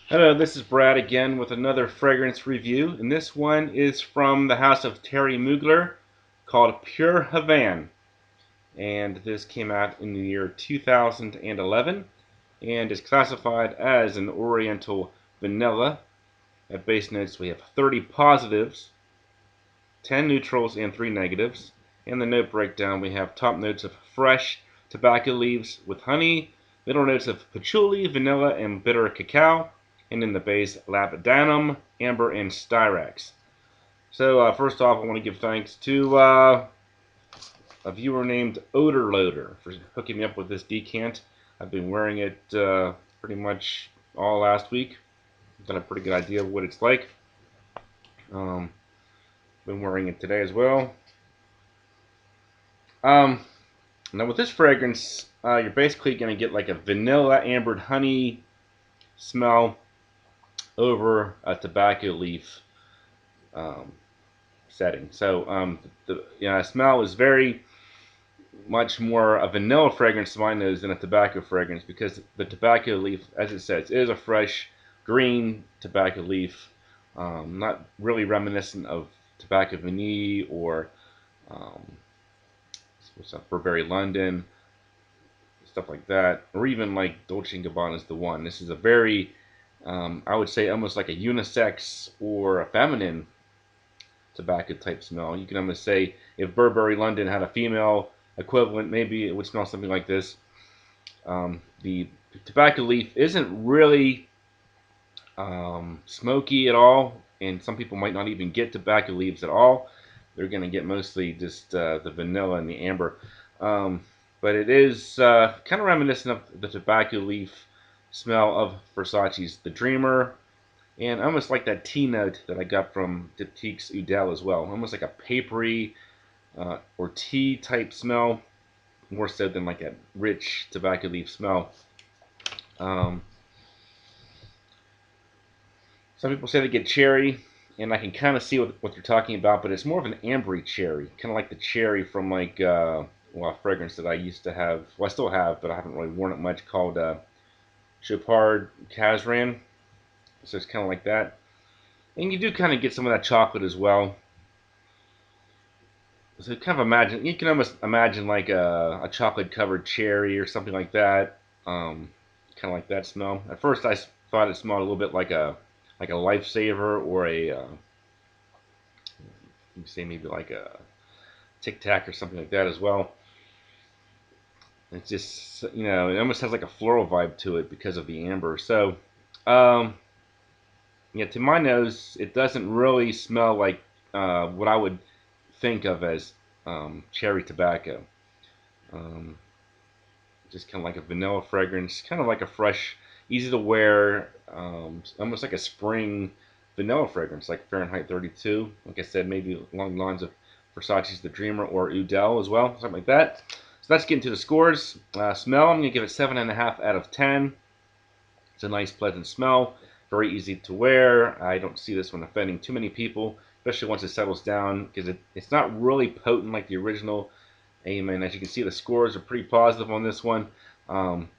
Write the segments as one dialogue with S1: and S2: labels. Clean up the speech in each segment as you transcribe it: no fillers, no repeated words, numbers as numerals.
S1: Hello, this is Brad again with another fragrance review, and this one is from the house of Thierry Mugler called Pure Havane. And this came out in the year 2011 and is classified as an Oriental vanilla. At base notes, we have 30 positives, 10 neutrals, and 3 negatives. In the note breakdown, we have top notes of fresh tobacco leaves with honey, middle notes of patchouli, vanilla, and bitter cacao, and in the base, labdanum, amber, and styrax. So first off, I want to give thanks to a viewer named Odor Loader for hooking me up with this decant. I've been wearing it pretty much all last week. Got a pretty good idea of what it's like. Um, been wearing it today as well. Um, Now with this fragrance, you're basically going to get like a vanilla ambered honey smell over a tobacco leaf um, setting. So the smell is very much more a vanilla fragrance to my nose than a tobacco fragrance because the tobacco leaf, as it says, is a fresh green tobacco leaf, not really reminiscent of tobacco vanille or um, Burberry London, stuff like that, or even like Dolce & Gabbana is the one. This is a very, I would say, almost like a unisex or a feminine tobacco type smell. You can almost say if Burberry London had a female equivalent, maybe it would smell something like this. The tobacco leaf isn't really smoky at all, and some people might not even get tobacco leaves at all. They're going to get mostly just the vanilla and the amber. But it is kind of reminiscent of the tobacco leaf smell of Versace's The Dreamer, and almost like that tea note that I got from Diptyque's Udel as well. Almost like a papery or tea type smell, more so than like a rich tobacco leaf smell. Um, some people say they get cherry, and I can kind of see what they're talking about, but it's more of an ambery cherry, kind of like the cherry from like well, a fragrance that I used to have. Well, I still have, but I haven't really worn it much. Called Chopard Kazran. So it's kind of like that, and you do kind of get some of that chocolate as well. So kind of imagine, you can almost imagine like a chocolate covered cherry or something like that. Kind of like that smell. At first, I thought it smelled a little bit like a lifesaver or a you can say maybe like a Tic Tac or something like that as well. It's just it almost has like a floral vibe to it because of the amber. So um, yeah, to my nose, it doesn't really smell like what I would think of as cherry tobacco. Um, just kind of like a vanilla fragrance, kind of like a fresh, easy to wear, almost like a spring vanilla fragrance, like Fahrenheit 32. Like I said, maybe along the lines of Versace's The Dreamer or Udel as well, something like that. So let's get into the scores. Smell, I'm going to give it 7.5 out of 10. It's a nice, pleasant smell, very easy to wear. I don't see this one offending too many people, especially once it settles down, because it's not really potent like the original. Amen. As you can see, the scores are pretty positive on this one. Um,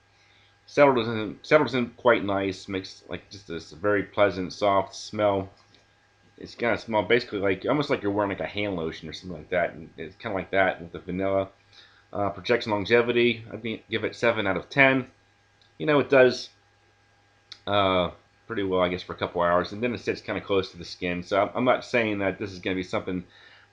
S1: settles in quite nice. Makes like just this very pleasant, soft smell. It's kind of smell basically like almost like you're wearing like a hand lotion or something like that. And it's kind of like that with the vanilla. Projection longevity, I'd give it 7 out of 10. It does uh, pretty well, I guess, for a couple hours, and then it sits kind of close to the skin. So I'm not saying that this is going to be something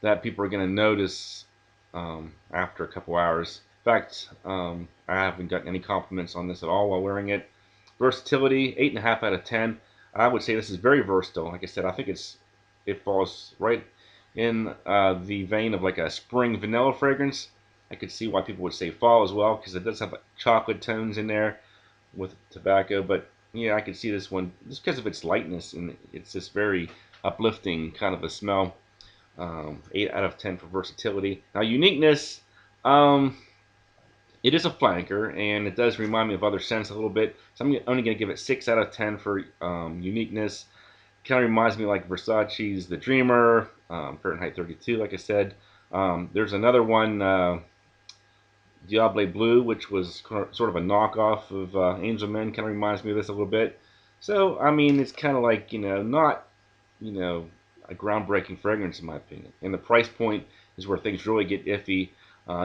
S1: that people are going to notice after a couple hours. In fact, I haven't gotten any compliments on this at all while wearing it. Versatility, 8.5 out of 10. I would say this is very versatile. Like I said, I think it falls right in the vein of like a spring vanilla fragrance. I could see why people would say fall as well because it does have chocolate tones in there with tobacco. But yeah, I could see this one just because of its lightness and it's this very uplifting kind of a smell. 8 out of 10 for versatility. Now, uniqueness, um, it is a flanker, and it does remind me of other scents a little bit. So I'm only going to give it 6 out of 10 for uniqueness. Kind of reminds me like Versace's The Dreamer, Fahrenheit 32, like I said. There's another one, Diable Blue, which was sort of a knockoff of Angel Men. Kind of reminds me of this a little bit. So I mean, it's kind of like, not, you know a groundbreaking fragrance in my opinion. And the price point is where things really get iffy.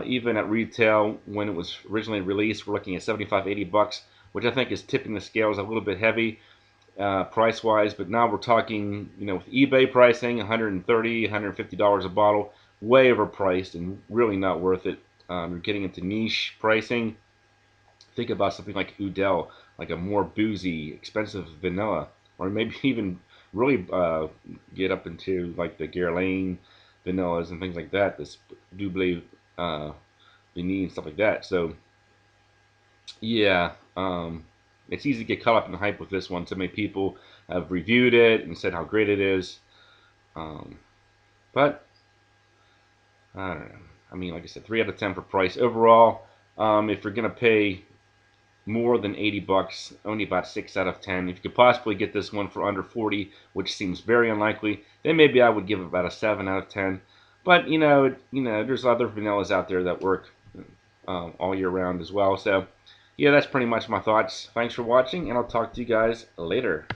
S1: Even at retail, when it was originally released, we're looking at 75, $80, which I think is tipping the scales a little bit heavy price wise. But now we're talking, with eBay pricing, 130, $150 a bottle, way overpriced and really not worth it. You're getting into niche pricing. Think about something like Udell, like a more boozy, expensive vanilla, or maybe even really get up into like the Guerlain vanillas and things like that. This Double Vanille and stuff like that. So yeah, it's easy to get caught up in the hype with this one. So many people have reviewed it and said how great it is. Um, but I don't know. I mean, like I said, 3 out of 10 for price overall. If you're gonna pay more than $80, only about 6 out of 10. If you could possibly get this one for under 40, which seems very unlikely, then maybe I would give it about a 7 out of 10. But there's other vanillas out there that work all year round as well. So yeah, that's pretty much my thoughts. Thanks for watching, and I'll talk to you guys later.